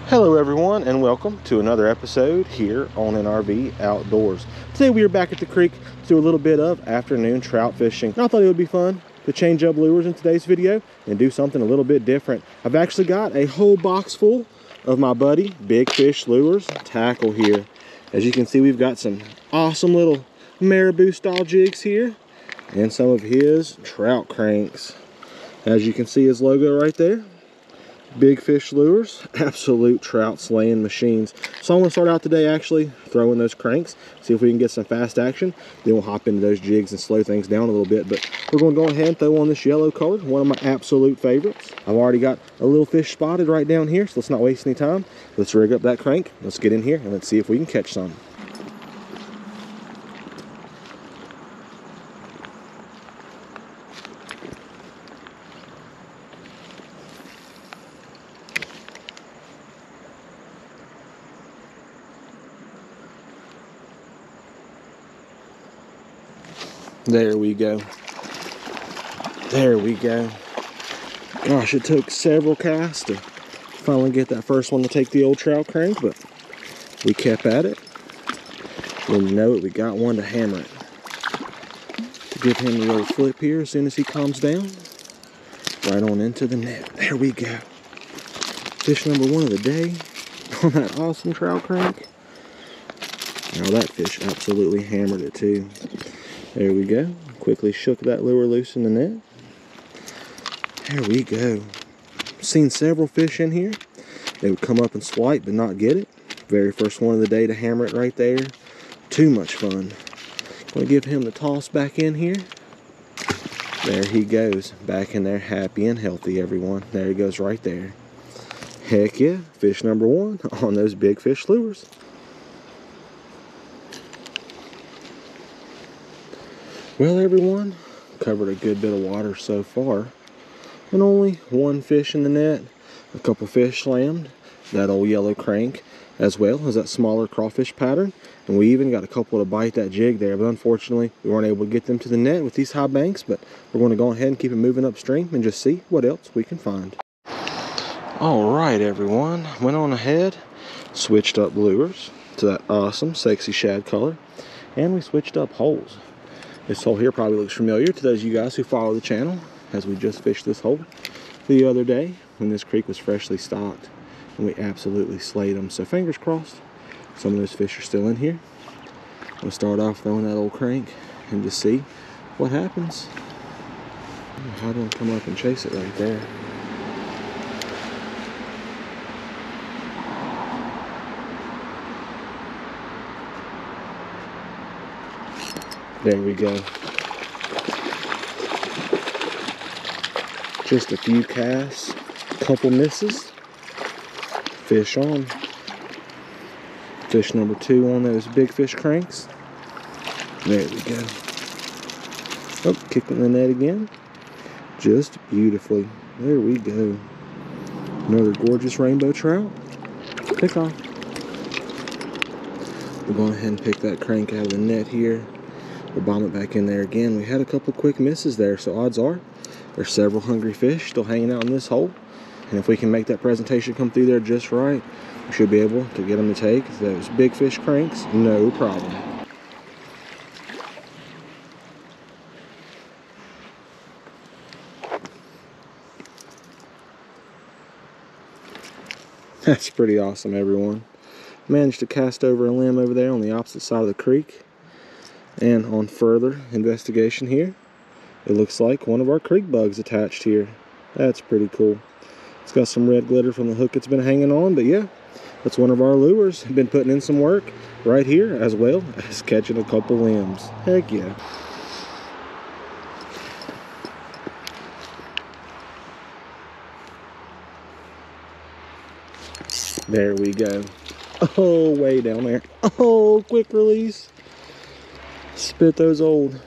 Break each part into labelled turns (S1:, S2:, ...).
S1: Hello everyone, and welcome to another episode here on NRV Outdoors. Today we are back at the creek to do a little bit of afternoon trout fishing. I thought it would be fun to change up lures in today's video and do something a little bit different. I've actually got a whole box full of my buddy Big Fish Lures tackle here. As you can see, we've got some awesome little marabou style jigs here and some of his trout cranks. As you can see, his logo right there. Big Fish Lures, absolute trout slaying machines. So I'm going to start out today actually throwing those cranks, see if we can get some fast action. Then we'll hop into those jigs and slow things down a little bit. But we're going to go ahead and throw on this yellow color, one of my absolute favorites. I've already got a little fish spotted right down here, so let's not waste any time. Let's rig up that crank, let's get in here, and let's see if we can catch some. There we go. There we go. Gosh, it took several casts to finally get that first one to take the old trout crank, but we kept at it. When you know it, we got one to hammer it. To give him the old flip here as soon as he calms down. Right on into the net. There we go. Fish number one of the day on that awesome trout crank. Now that fish absolutely hammered it too. There we go. Quickly shook that lure loose in the net. There we go. Seen several fish in here. They would come up and swipe but not get it. Very first one of the day to hammer it right there. Too much fun. Gonna give him the toss back in here. There he goes. Back in there happy and healthy, everyone. There he goes right there. Heck yeah. Fish number one on those Big Fish Lures. Well everyone, covered a good bit of water so far, and only one fish in the net, a couple fish slammed, that old yellow crank, as well as that smaller crawfish pattern, and we even got a couple to bite that jig there, but unfortunately we weren't able to get them to the net with these high banks, but we're going to go ahead and keep it moving upstream and just see what else we can find. Alright everyone, went on ahead, switched up lures to that awesome sexy shad color, and we switched up holes. This hole here probably looks familiar to those of you guys who follow the channel, as we just fished this hole the other day when this creek was freshly stocked, and we absolutely slayed them. So fingers crossed, some of those fish are still in here. We'll start off throwing that old crank and just see what happens. How do I come up and chase it right there? There we go. Just a few casts, couple misses. Fish on. Fish number two on those Big Fish cranks. There we go. Oh, kicking the net again. Just beautifully. There we go. Another gorgeous rainbow trout. Pick off. We're going ahead and pick that crank out of the net here. We'll bomb it back in there again. We had a couple quick misses there, so odds are there's several hungry fish still hanging out in this hole. And if we can make that presentation come through there just right, we should be able to get them to take those Big Fish cranks, no problem. That's pretty awesome, everyone. Managed to cast over a limb over there on the opposite side of the creek. And on further investigation here, it looks like one of our creek bugs attached here. That's pretty cool. It's got some red glitter from the hook it's been hanging on, but yeah, that's one of our lures. Been putting in some work right here, as well as catching a couple limbs. Heck yeah. There we go. Oh, way down there. Oh, quick release. Spit those old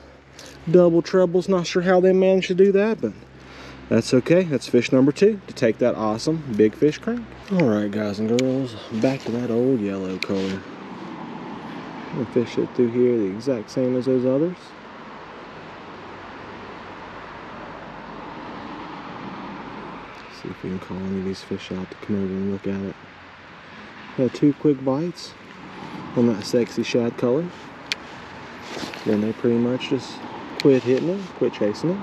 S1: double trebles. Not sure how they managed to do that, but that's okay. That's fish number two to take that awesome Big Fish crank. Alright guys and girls, back to that old yellow color. I'm gonna fish it through here the exact same as those others. See if we can call any of these fish out to come over and look at it. Had 2 quick bites on that sexy shad color. Then they pretty much just quit hitting it, quit chasing it.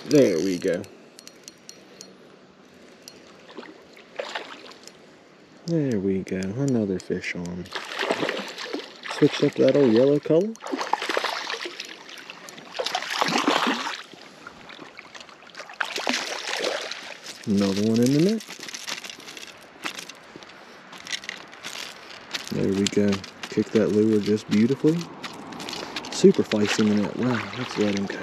S1: There we go. There we go. Another fish on. Switched up to that old yellow color. Another one in the net. There we go. Kick that lure just beautifully. Super feisty in the net. Wow, let's let him go.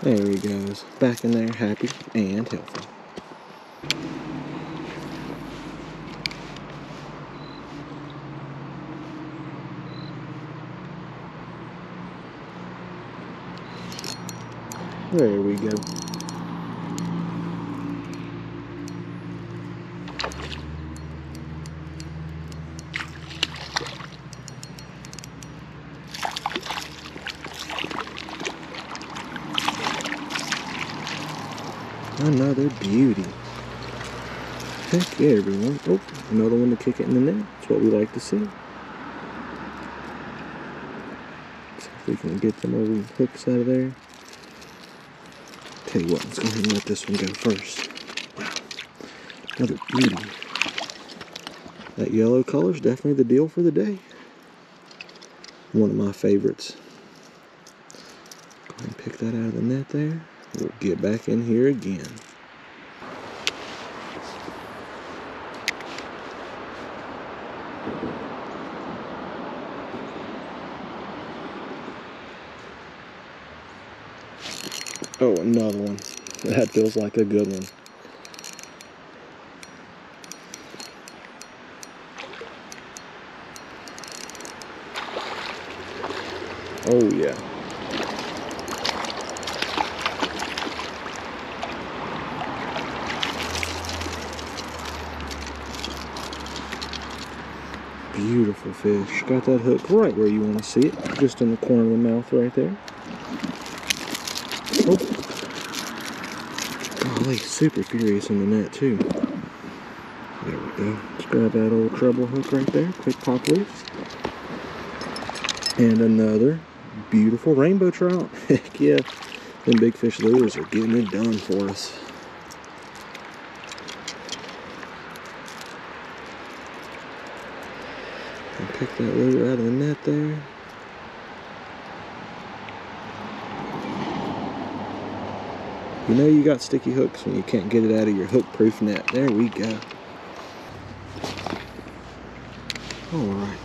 S1: There he goes. Back in there, happy and healthy. There we go. Another beauty. Heck yeah, everyone. Oh, another one to kick it in the net. That's what we like to see. See if we can get them old hooks out of there. Tell you what, let's go ahead and let this one go first. Wow. Another beauty. That yellow color is definitely the deal for the day. One of my favorites. Go ahead and pick that out of the net there. We'll get back in here again. Oh, another one. That feels like a good one. Oh, yeah. Beautiful fish. Got that hook right where you want to see it. Just in the corner of the mouth right there. Oh. Golly, super furious in the net too. There we go. Let's grab that old treble hook right there. Quick pop loose. And another beautiful rainbow trout. Heck yeah. Them big fish lures are getting it done for us. And pick that lure out of the net there. You know you got sticky hooks when you can't get it out of your hook-proof net. There we go. Alright,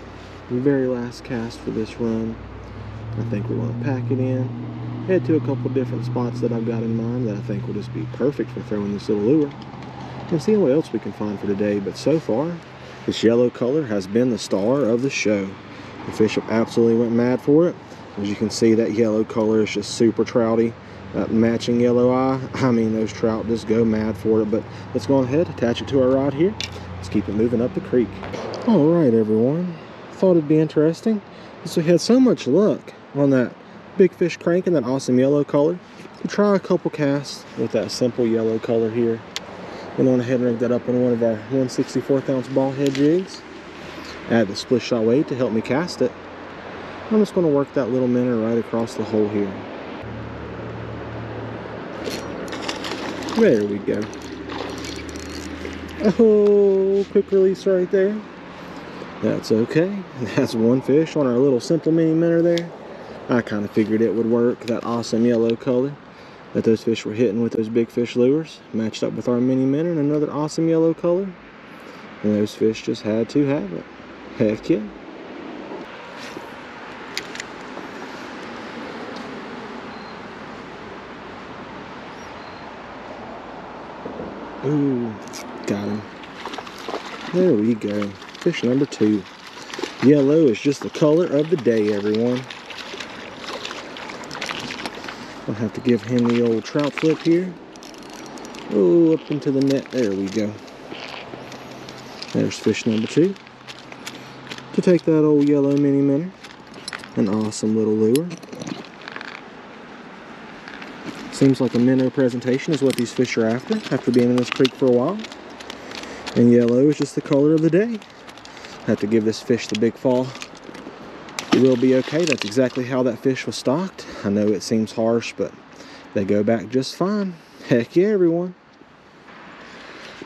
S1: the very last cast for this run. I think we're going to pack it in. Head to a couple different spots that I've got in mind that I think will just be perfect for throwing this little lure. And seeing what else we can find for today. But so far, this yellow color has been the star of the show. The fish have absolutely went mad for it. As you can see, that yellow color is just super trouty. That matching yellow eye, I mean, those trout just go mad for it. But let's go ahead, attach it to our rod here. Let's keep it moving up the creek. All right, everyone. Thought it'd be interesting. So we had so much luck on that big fish crank in that awesome yellow color. We'll try a couple casts with that simple yellow color here. Went on ahead and rigged that up on one of our 1/64 ounce ball head jigs. Add the split shot weight to help me cast it. I'm just going to work that little minnow right across the hole here. There we go. Oh, quick release right there. That's okay. That's one fish on our little simple mini minnow there. I kind of figured it would work. That awesome yellow color that those fish were hitting with those big fish lures matched up with our mini minnow and another awesome yellow color. And those fish just had to have it. Heck yeah. Ooh, got him. There we go. Fish number 2. Yellow is just the color of the day, everyone. I'll have to give him the old trout flip here. Oh, up into the net. There we go. There's fish number 2. To take that old yellow mini minnow. An awesome little lure. Seems like a minnow presentation is what these fish are after being in this creek for a while. And yellow is just the color of the day. Have to give this fish the big fall. It will be okay. That's exactly how that fish was stocked. I know it seems harsh, but they go back just fine. Heck yeah, everyone.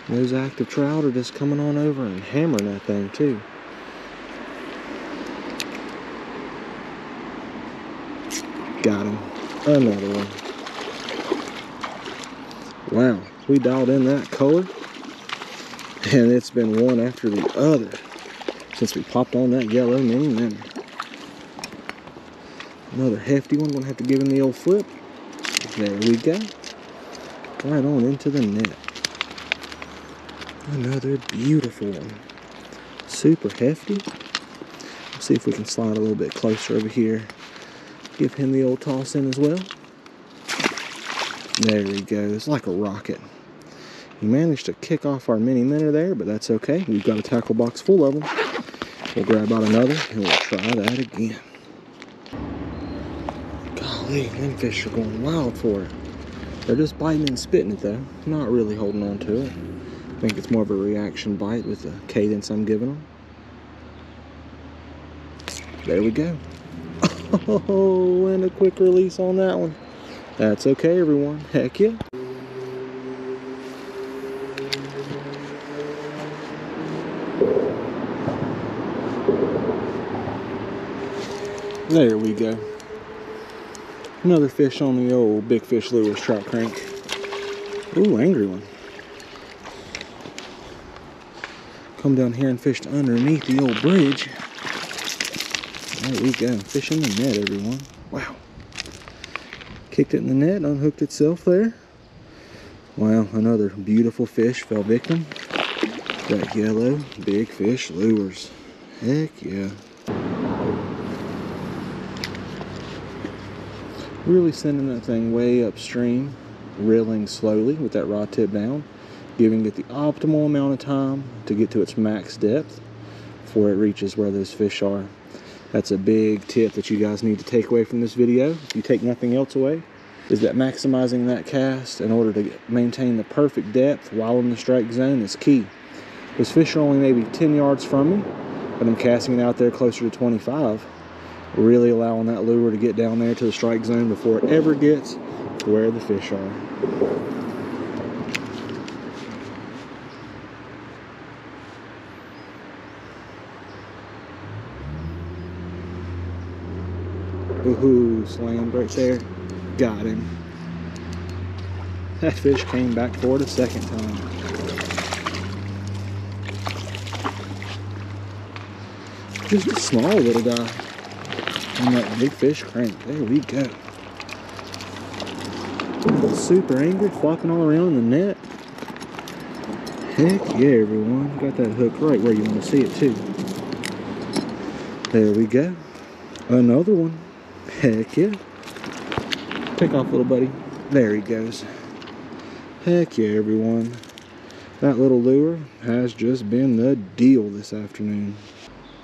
S1: Those active trout are just coming on over and hammering that thing too. Got him. Another one. Wow, we dialed in that color. And it's been one after the other since we popped on that yellow mini minnow. Another hefty one. Gonna have to give him the old flip. There we go. Right on into the net. Another beautiful one. Super hefty. Let's see if we can slide a little bit closer over here. Give him the old toss in as well. There he goes, like a rocket. He managed to kick off our mini minnow there, but that's okay. We've got a tackle box full of them. We'll grab out another and we'll try that again. Golly, them fish are going wild for it. They're just biting and spitting it though, not really holding on to it. I think it's more of a reaction bite with the cadence I'm giving them. There we go. Oh, and a quick release on that one. That's okay, everyone. Heck yeah. There we go. Another fish on the old Big Fish Lures trout crank. Ooh, angry one. Come down here and fished underneath the old bridge. There we go. Fish in the net, everyone. Wow. Kicked it in the net, unhooked itself there. Wow, another beautiful fish fell victim. That yellow Big Fish Lures. Heck yeah. Really sending that thing way upstream, reeling slowly with that rod tip down, giving it the optimal amount of time to get to its max depth before it reaches where those fish are. That's a big tip that you guys need to take away from this video. If you take nothing else away, is that maximizing that cast in order to maintain the perfect depth while in the strike zone is key. Those fish are only maybe 10 yards from me, but I'm casting it out there closer to 25. Really allowing that lure to get down there to the strike zone before it ever gets to where the fish are. Woohoo, slammed right there. Got him. That fish came back for it a second time. Just a small little guy. On that Big Fish crank. There we go. Super angry, flopping all around in the net. Heck yeah, everyone. Got that hook right where you want to see it too. There we go. Another one. Heck yeah. Take off, little buddy. There he goes. Heck yeah, everyone. That little lure has just been the deal this afternoon.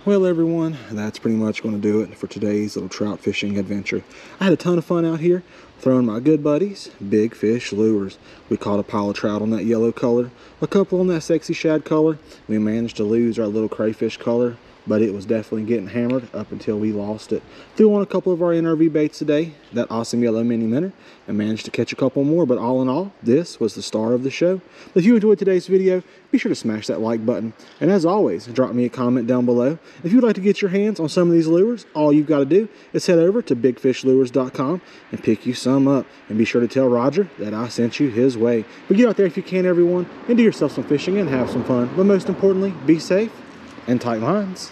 S1: Well, everyone, that's pretty much going to do it for today's little trout fishing adventure. I had a ton of fun out here throwing my good buddies Big Fish Lures. We caught a pile of trout on that yellow color, a couple on that sexy shad color. We managed to lose our little crayfish color, but it was definitely getting hammered up until we lost it. Threw on a couple of our NRV baits today, that awesome yellow mini minnow, and managed to catch a couple more, but all in all, this was the star of the show. If you enjoyed today's video, be sure to smash that like button. And as always, drop me a comment down below. If you'd like to get your hands on some of these lures, all you've got to do is head over to bigfishlures.com and pick you some up. And be sure to tell Roger that I sent you his way. But get out there if you can, everyone, and do yourself some fishing and have some fun. But most importantly, be safe and tight lines.